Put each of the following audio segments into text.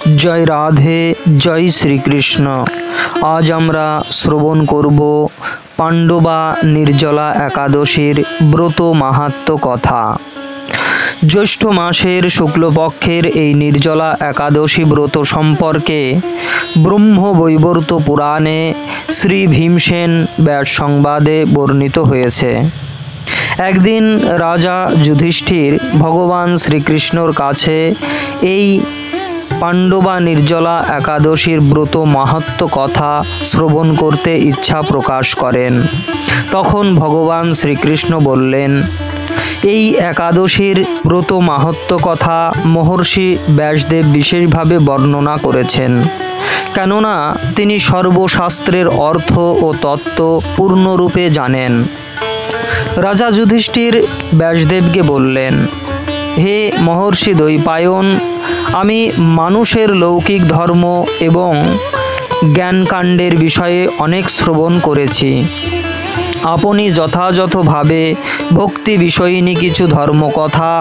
जय राधे जय श्रीकृष्ण। आज आमरा श्रवण करब पांडवा निर्जला एकादशीर व्रत माहात्म्य कथा। ज्येष्ठ मासेर शुक्लपक्षेर এই निर्जला एकादशी व्रत सम्पर्के ब्रह्मवैवर्त पुराणे श्री भीमसेन व्यास संवादे वर्णित हয়েছে। একদিন राजा युधिष्ठिर भगवान श्रीकृष्णर काछे এই पांडवा निर्जला एकादशीर व्रत माहात्म्य कथा श्रवण करते इच्छा प्रकाश करें। तखन भगवान श्रीकृष्ण बोलें, এই एकादशीर व्रत माहात्म्य कथा महर्षि व्यासदेव विशेषभावे बर्णना करेছেন, কেননা তিনি सर्वशास्त्रेर अर्थ और तत्व पूर्णरूपे जानें। राजा युधिष्ठिर व्यासदेवके बोलें, हे महर्षि द्वैपायन, आमी मानुषेर लौकिक धर्म एवं ज्ञानकाण्डेर विषये अनेक श्रवण करेছি। আপনি যথাযথভাবে ভক্তি বিষয়িনী কিছু ধর্মকথা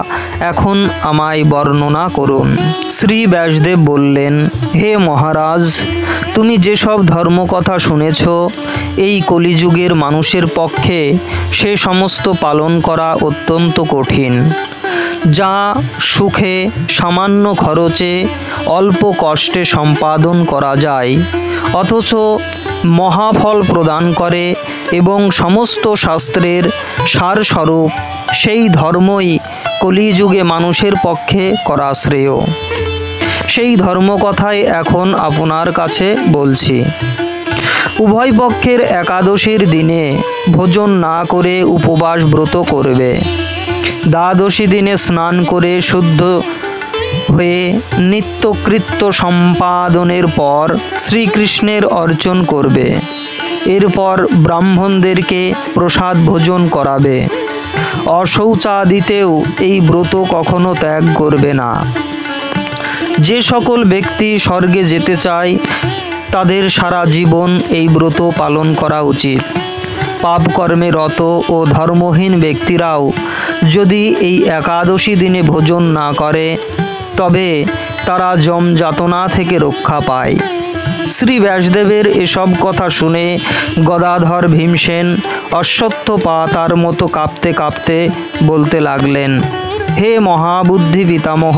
এখন আমায় বর্ণনা করুন। শ্রী ব্যাসদেব বললেন, হে মহারাজ, তুমি যেসব ধর্মকথা শুনেছ এই কলিযুগের মানুষের পক্ষে সে সমস্ত পালন করা অত্যন্ত কঠিন। যা সুখে সামান্য খরচে অল্প কষ্টে সম্পাদন করা যায় অথচ মহাফল প্রদান করে এবং সমস্ত শাস্ত্রের সারস্বরূপ, সেই ধর্মই কলিযুগে মানুষের পক্ষে করা শ্রেয়। সেই ধর্মকথাই এখন আপনার কাছে বলছি। উভয় পক্ষের একাদশীর দিনে ভোজন না করে উপবাস ব্রত করবে। দ্বাদশী দিনে স্নান করে শুদ্ধ হয়ে নিত্যকৃত্য সম্পাদনের পর শ্রীকৃষ্ণের অর্চন করবে। এরপর ব্রাহ্মণদেরকে প্রসাদ ভোজন করাবে। অশৌচাদিতেও এই ব্রত কখনো ত্যাগ করবে না। যে সকল ব্যক্তি স্বর্গে যেতে চায় তাদের সারা জীবন এই ব্রত পালন করা উচিত। পাপ কর্মে রত ও ধর্মহীন ব্যক্তিরাও যদি এই একাদশী দিনে ভোজন না করে তবে তারা যম যাতনা থেকে রক্ষা পায়। শ্রী ব্যাসদেবের এসব কথা শুনে গদাধর ভীমসেন অশ্বত্থ পাতার মতো কাঁপতে কাঁপতে বলতে লাগলেন, হে মহাবুদ্ধি পিতামহ,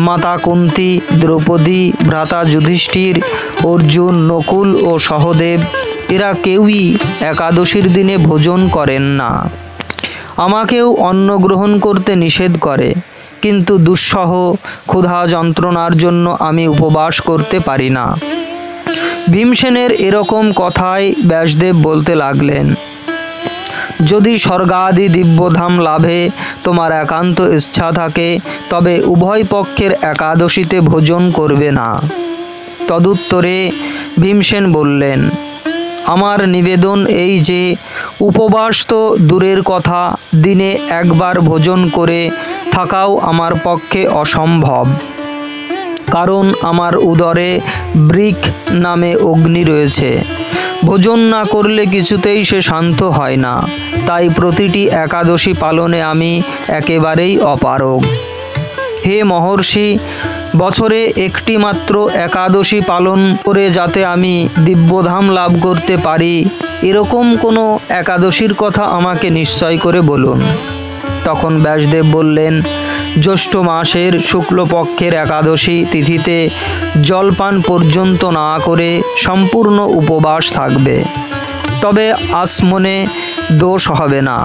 মাতা কুন্তী, দ্রৌপদী, ভ্রাতা যুধিষ্ঠির, অর্জুন, নকুল ও সহদেব এরা কেউই একাদশীর দিনে ভোজন করেন না। আমাকেও অন্ন গ্রহণ করতে নিষেধ করে, কিন্তু দুঃসহ ক্ষুধা যন্ত্রণার জন্য আমি উপবাস করতে পারি না। ভীমসেনের এরকম কথায় ব্যাসদেব বলতে লাগলেন, যদি স্বর্গাদি দিব্যধাম লাভে তোমার একান্ত ইচ্ছা থাকে তবে উভয় পক্ষের একাদশীতে ভোজন করবে না। তদুত্তরে ভীমসেন বললেন, আমার নিবেদন এই যে উপবাস তো দূরের কথা, দিনে একবার ভোজন করে থাকাও আমার পক্ষে অসম্ভব, কারণ আমার উদরে বৃক নামে অগ্নি রয়েছে। ভোজন না করলে কিছুতেই সে শান্ত হয় না। তাই প্রতিটি একাদশী পালনে আমি একেবারেই অপারগ। হে মহর্ষি, বছরে একটি মাত্র একাদশী পালন করে যাতে আমি দিব্যধাম লাভ করতে পারি এরকম কোনো একাদশীর কথা আমাকে নিশ্চয় করে বলুন। তখন ব্যাসদেব বললেন, জ্যৈষ্ঠ মাসের শুক্লপক্ষের একাদশী তিথিতে জলপান পর্যন্ত না করে সম্পূর্ণ উপবাস থাকবে, তবে আসমনে দোষ হবে না।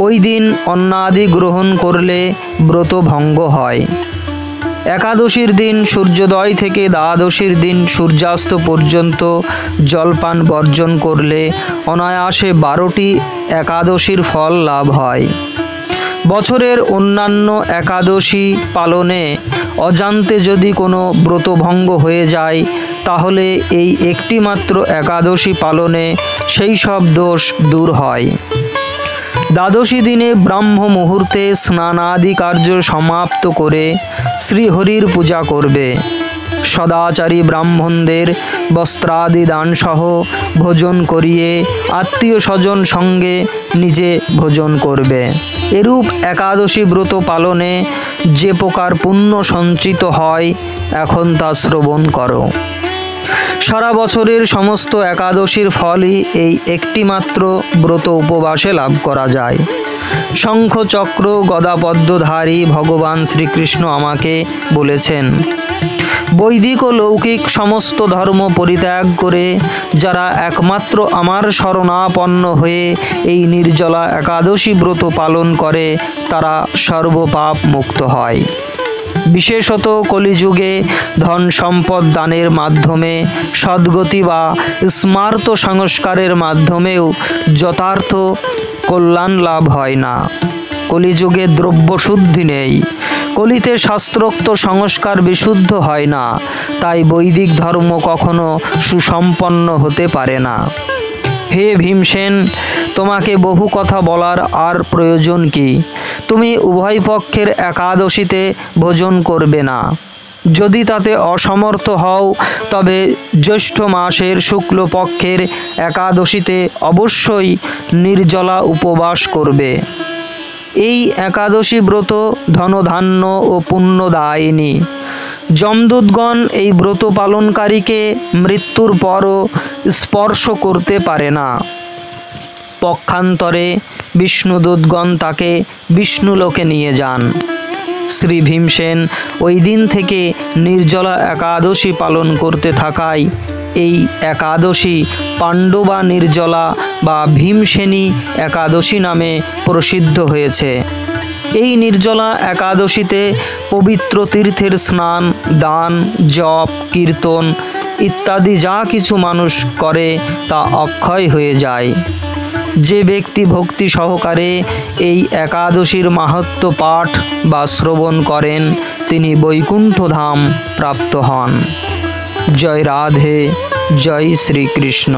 ওই দিন অন্নাদি গ্রহণ করলে ব্রত ভঙ্গ হয়। একাদশীর দিন সূর্যোদয় থেকে দ্বাদশীর দিন সূর্যাস্ত পর্যন্ত জলপান বর্জন করলে অনায়াসে 12টি একাদশীর ফল লাভ হয়। বছরের অন্যান্য একাদশী পালনে অজান্তে যদি কোনো ব্রতভঙ্গ হয়ে যায় তাহলে এই একটি মাত্র একাদশী পালনে সেই সব দোষ দূর হয়। দ্বাদশী দিনে ব্রাহ্ম মুহূর্তে স্নানাদি কার্য সমাপ্ত করে শ্রীহরির পূজা করবে। সদাচারী ব্রাহ্মণদের বস্ত্রাদি দানসহ ভোজন করিয়ে আত্মীয় স্বজন সঙ্গে নিজে ভোজন করবে। এরূপ একাদশী ব্রত পালনে যে প্রকার পুণ্য সঞ্চিত হয় এখন তা শ্রবণ করো। সারা বছরের সমস্ত একাদশীর ফলই এই একটিমাত্র ব্রত উপবাসে লাভ করা যায়। শঙ্খ চক্র গদাপদ্মধারী ভগবান শ্রীকৃষ্ণ আমাকে বলেছেন, বৈদিক ও লৌকিক সমস্ত ধর্ম পরিত্যাগ করে যারা একমাত্র আমার শরণাপন্ন হয়ে এই নির্জলা একাদশী ব্রত পালন করে তারা সর্বপাপ মুক্ত হয়। বিশেষত কলিযুগে ধন সম্পদ দানের মাধ্যমে সদ্গতি বা স্মার্ত সংস্কারের মাধ্যমেও যথার্থ কল্যাণ লাভ হয় না। কলিযুগে দ্রব্য শুদ্ধি নেই, কলিতে শাস্ত্রোক্ত সংস্কার বিশুদ্ধ হয় না, তাই বৈদিক ধর্ম কখনো সুসম্পন্ন হতে পারে না। হে ভীমসেন, তোমাকে বহু কথা বলার আর প্রয়োজন কি? তুমি উভয় পক্ষের একাদশীতে ভোজন করবে না। যদি তাতে অসমর্থ হও তবে জ্যৈষ্ঠ মাসের শুক্লপক্ষের একাদশীতে অবশ্যই নির্জলা উপবাস করবে। এই একাদশী ব্রত ধনধান্য ও পুণ্যদায়িনী। যমদূতগণ এই ব্রত পালনকারীকে মৃত্যুর পরও স্পর্শ করতে পারে না। পক্ষান্তরে বিষ্ণুদূতগণ তাকে বিষ্ণুলোকে নিয়ে যান। শ্রী ভীমসেন ওই দিন থেকে নির্জলা একাদশী পালন করতে থাকায় এই একাদশী পাণ্ডবা নির্জলা বা ভীমসেনী একাদশী নামে প্রসিদ্ধ হয়েছে। এই নির্জলা একাদশীতে পবিত্র তীর্থের স্নান, দান, জপ, কীর্তন ইত্যাদি যা কিছু মানুষ করে তা অক্ষয় হয়ে যায়। যে ব্যক্তি ভক্তি সহকারে এই একাদশীর মাহাত্ম্য পাঠ বা শ্রবণ করেন তিনি বৈকুণ্ঠ ধাম প্রাপ্ত হন। জয় রাধে, জয় শ্রীকৃষ্ণ।